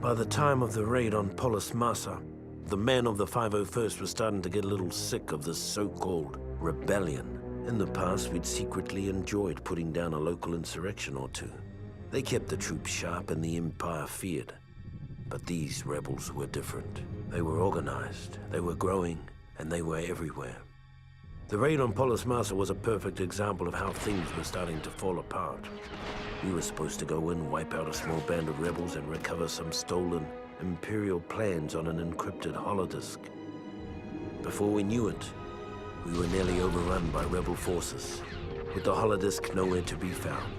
By the time of the raid on Polis Massa, the men of the 501st were starting to get a little sick of this so-called rebellion. In the past, we'd secretly enjoyed putting down a local insurrection or two. They kept the troops sharp and the Empire feared. But these rebels were different. They were organized, they were growing, and they were everywhere. The raid on Polis Massa was a perfect example of how things were starting to fall apart. We were supposed to go in, wipe out a small band of rebels, and recover some stolen Imperial plans on an encrypted holodisk. Before we knew it, we were nearly overrun by rebel forces, with the holodisk nowhere to be found.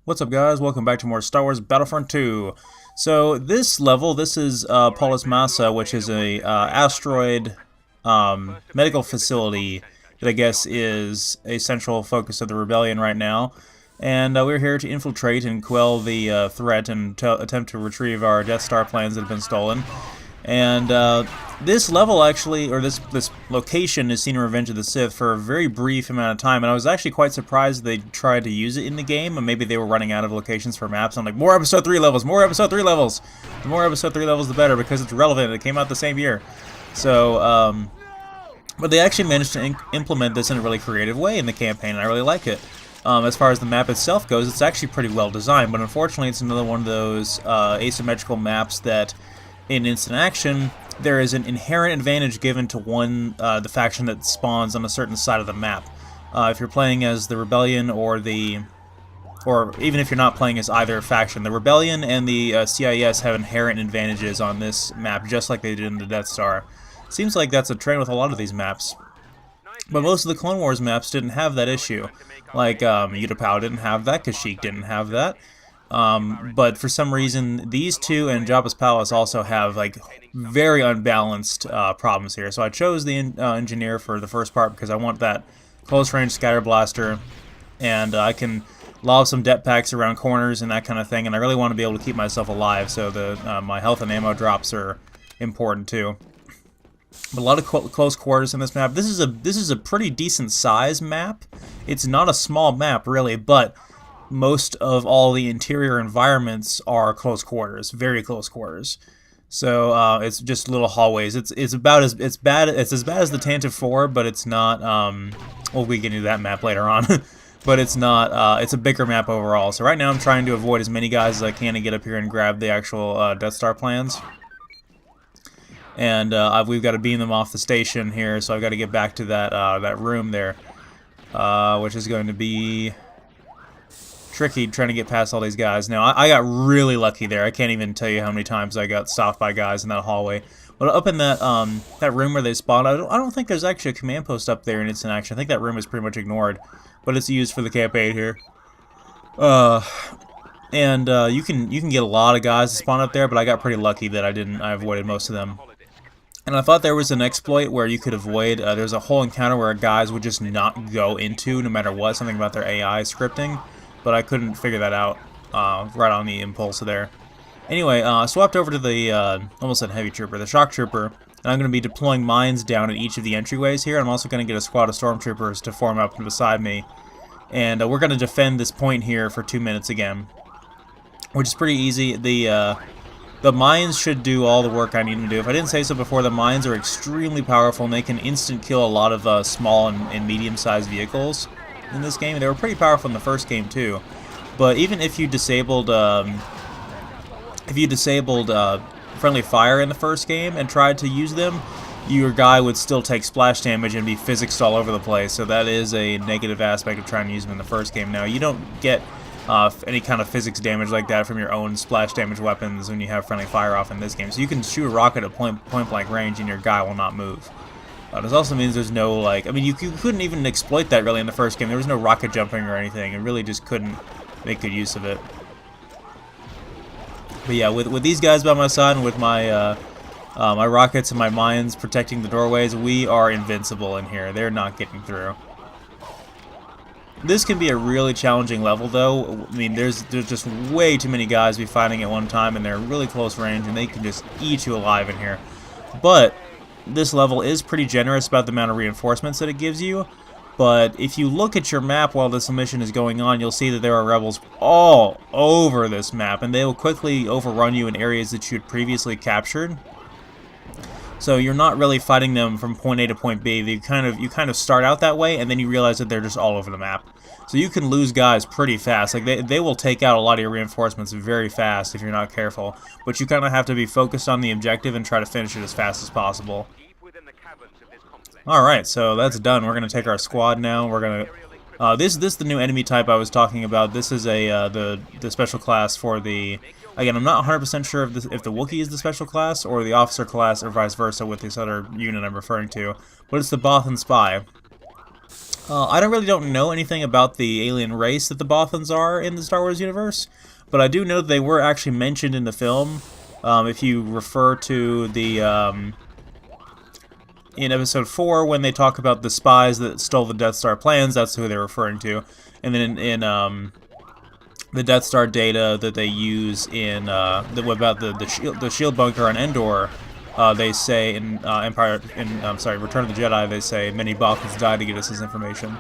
What's up, guys? Welcome back to more Star Wars Battlefront 2. So this level, this is Polis Massa, which is a asteroid medical facility that I guess is a central focus of the rebellion right now. And we're here to infiltrate and quell the threat and attempt to retrieve our Death Star plans that have been stolen. And this level actually, or this location is seen in Revenge of the Sith for a very brief amount of time, and I was actually quite surprised they tried to use it in the game, and maybe they were running out of locations for maps. I'm like, more Episode 3 levels, more Episode 3 levels! The more Episode 3 levels, the better, because it's relevant. It came out the same year. So, but they actually managed to implement this in a really creative way in the campaign, and I really like it. As far as the map itself goes, it's actually pretty well designed, but unfortunately it's another one of those asymmetrical maps that in instant action, there is an inherent advantage given to the faction that spawns on a certain side of the map. If you're playing as the Rebellion or even if you're not playing as either faction, the Rebellion and the CIS have inherent advantages on this map, just like they did in the Death Star. Seems like that's a trend with a lot of these maps. But most of the Clone Wars maps didn't have that issue. Like, Utapau didn't have that, Kashyyyk didn't have that. But for some reason, these two and Jabba's Palace also have, like, very unbalanced problems here. So I chose the engineer for the first part because I want that close-range scatter blaster, and I can lob some det packs around corners and that kind of thing, and I really want to be able to keep myself alive, so my health and ammo drops are important too. But a lot of close quarters in this map. This is a pretty decent size map. It's not a small map really, but most of all the interior environments are close quarters, very close quarters. So it's just little hallways. It's as bad as the Tantive 4, but it's not. Well, we can do that map later on, but it's not. It's a bigger map overall. So right now I'm trying to avoid as many guys as I can to get up here and grab the actual Death Star plans. And we've got to beam them off the station here, so I've got to get back to that room there, which is going to be tricky trying to get past all these guys. Now, I got really lucky there. I can't even tell you how many times I got stopped by guys in that hallway. But up in that room where they spawned, I don't think there's actually a command post up there in instant action. I think that room is pretty much ignored, but it's used for the campaign here. And you can get a lot of guys to spawn up there, but I got pretty lucky that I avoided most of them. And I thought there was an exploit where you could avoid, there's a whole encounter where guys would just not go into no matter what, something about their AI scripting, but I couldn't figure that out right on the impulse there. Anyway, I swapped over to the, almost said heavy trooper, the shock trooper, and I'm going to be deploying mines down at each of the entryways here. I'm also going to get a squad of stormtroopers to form up beside me, and we're going to defend this point here for 2 minutes again, which is pretty easy. The mines should do all the work I need them to do. If I didn't say so before, the mines are extremely powerful, and they can instant kill a lot of small and medium-sized vehicles in this game. They were pretty powerful in the first game too. But even if you disabled friendly fire in the first game and tried to use them, your guy would still take splash damage and be physicsed all over the place. So that is a negative aspect of trying to use them in the first game. Now, you don't get any kind of physics damage like that from your own splash damage weapons when you have friendly fire off in this game. So you can shoot a rocket at point blank range and your guy will not move. This also means there's no, like, I mean, you couldn't even exploit that really in the first game. There was no rocket jumping or anything. It really just couldn't make good use of it. But yeah, with these guys by my side and with my my rockets and my mines protecting the doorways, we are invincible in here. They're not getting through. This can be a really challenging level, though. I mean, there's just way too many guys to be fighting at one time, and they're really close range, and they can just eat you alive in here. But this level is pretty generous about the amount of reinforcements that it gives you. But if you look at your map while this mission is going on, you'll see that there are rebels all over this map, and they will quickly overrun you in areas that you had previously captured. So you're not really fighting them from point A to point B. You kind of start out that way, and then you realize that they're just all over the map. So you can lose guys pretty fast. Like they will take out a lot of your reinforcements very fast if you're not careful. But you kind of have to be focused on the objective and try to finish it as fast as possible. Alright, so that's done. We're going to take our squad now. We're going to... This is the new enemy type I was talking about. This is the special class for the... Again, I'm not 100% sure if the Wookiee is the special class or the officer class or vice versa with this other unit I'm referring to. But it's the Bothan Spy. I don't know anything about the alien race that the Bothans are in the Star Wars universe. But I do know that they were actually mentioned in the film. If you refer to the... in Episode 4, when they talk about the spies that stole the Death Star plans, that's who they're referring to. And then in the Death Star data that they use in about the shield bunker on Endor, they say in Return of the Jedi, they say many Bothans died to get us this information.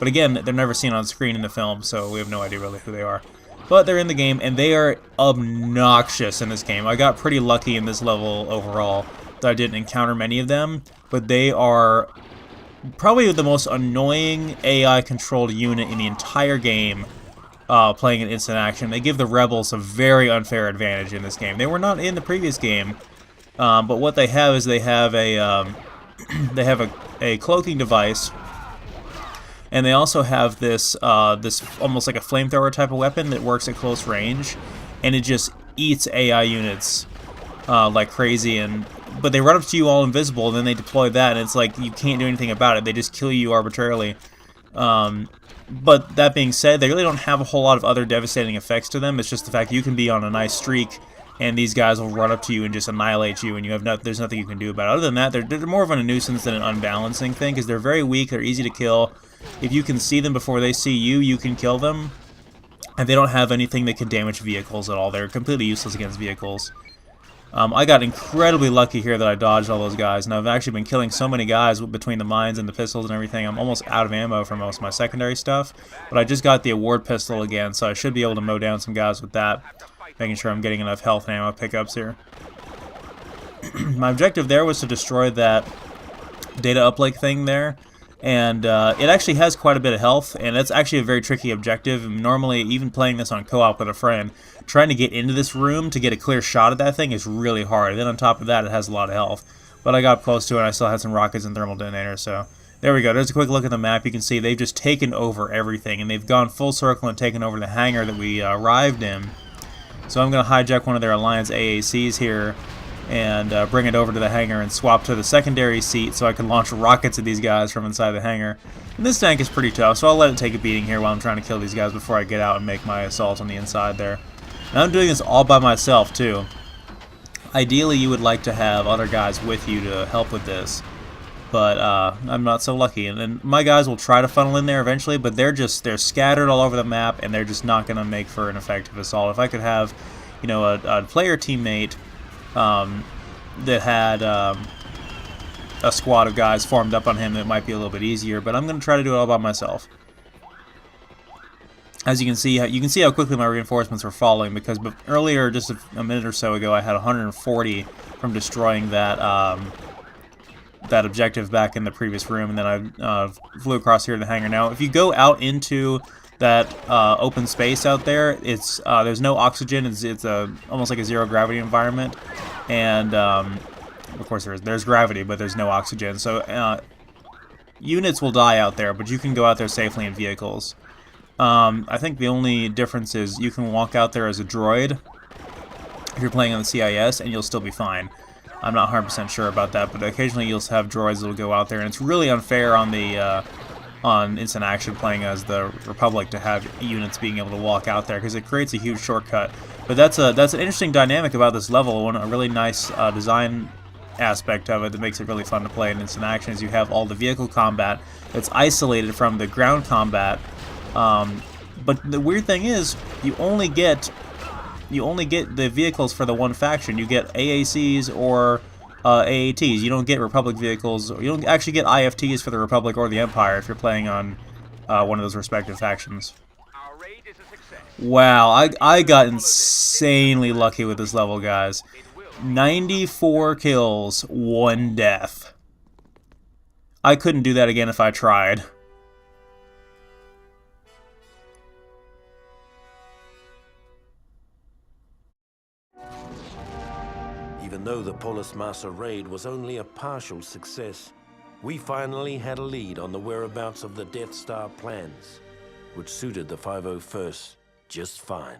But again, they're never seen on screen in the film, so we have no idea really who they are. But they're in the game, and they are obnoxious in this game. I got pretty lucky in this level overall that I didn't encounter many of them, but they are probably the most annoying AI-controlled unit in the entire game. Playing in instant action, they give the rebels a very unfair advantage in this game. They were not in the previous game, but what they have is they have a a cloaking device, and they also have this almost like a flamethrower type of weapon that works at close range, and it just eats AI units like crazy. But they run up to you all invisible, and then they deploy that, and it's like you can't do anything about it. They just kill you arbitrarily. But that being said, they really don't have a whole lot of other devastating effects to them. It's just the fact you can be on a nice streak, and these guys will run up to you and just annihilate you, and there's nothing you can do about it. Other than that, they're more of a nuisance than an unbalancing thing, because they're very weak, they're easy to kill. If you can see them before they see you, you can kill them. And they don't have anything that can damage vehicles at all. They're completely useless against vehicles. I got incredibly lucky here that I dodged all those guys, and I've actually been killing so many guys between the mines and the pistols and everything. I'm almost out of ammo for most of my secondary stuff, but I just got the award pistol again, so I should be able to mow down some guys with that, making sure I'm getting enough health and ammo pickups here. My objective there was to destroy that data uplink thing there, and it actually has quite a bit of health, and it's actually a very tricky objective. Normally, even playing this on co-op with a friend, trying to get into this room to get a clear shot at that thing is really hard. And then on top of that, it has a lot of health. But I got up close to it, and I still had some rockets and thermal detonators, so there we go. There's a quick look at the map. You can see they've just taken over everything, and they've gone full circle and taken over the hangar that we arrived in. So I'm going to hijack one of their Alliance AACs here and bring it over to the hangar and swap to the secondary seat so I can launch rockets at these guys from inside the hangar. And this tank is pretty tough, so I'll let it take a beating here while I'm trying to kill these guys before I get out and make my assault on the inside there. Now I'm doing this all by myself too. Ideally you would like to have other guys with you to help with this, but I'm not so lucky. And my guys will try to funnel in there eventually, but they're scattered all over the map, and they're just not going to make for an effective assault. If I could have, you know, a player teammate that had a squad of guys formed up on him, it might be a little bit easier, but I'm going to try to do it all by myself. As you can see how quickly my reinforcements were falling, because earlier, just a minute or so ago, I had 140 from destroying that that objective back in the previous room, and then I flew across here to the hangar. Now, if you go out into that open space out there, it's there's no oxygen. It's almost like a zero gravity environment, and of course there's gravity, but there's no oxygen. So units will die out there, but you can go out there safely in vehicles. I think the only difference is you can walk out there as a droid if you're playing on the CIS, and you'll still be fine. I'm not 100% sure about that, but occasionally you'll have droids that will go out there, and it's really unfair on the on instant action playing as the Republic to have units being able to walk out there, because it creates a huge shortcut. But that's an interesting dynamic about this level. A really nice design aspect of it that makes it really fun to play in instant action is you have all the vehicle combat that's isolated from the ground combat. But the weird thing is, you only get the vehicles for the one faction. You get AACs or AATs. You don't get Republic vehicles. You don't actually get IFTs for the Republic or the Empire if you're playing on one of those respective factions. Wow, I got insanely lucky with this level, guys. 94 kills, 1 death. I couldn't do that again if I tried. Even though the Polis Massa raid was only a partial success, we finally had a lead on the whereabouts of the Death Star plans, which suited the 501st just fine.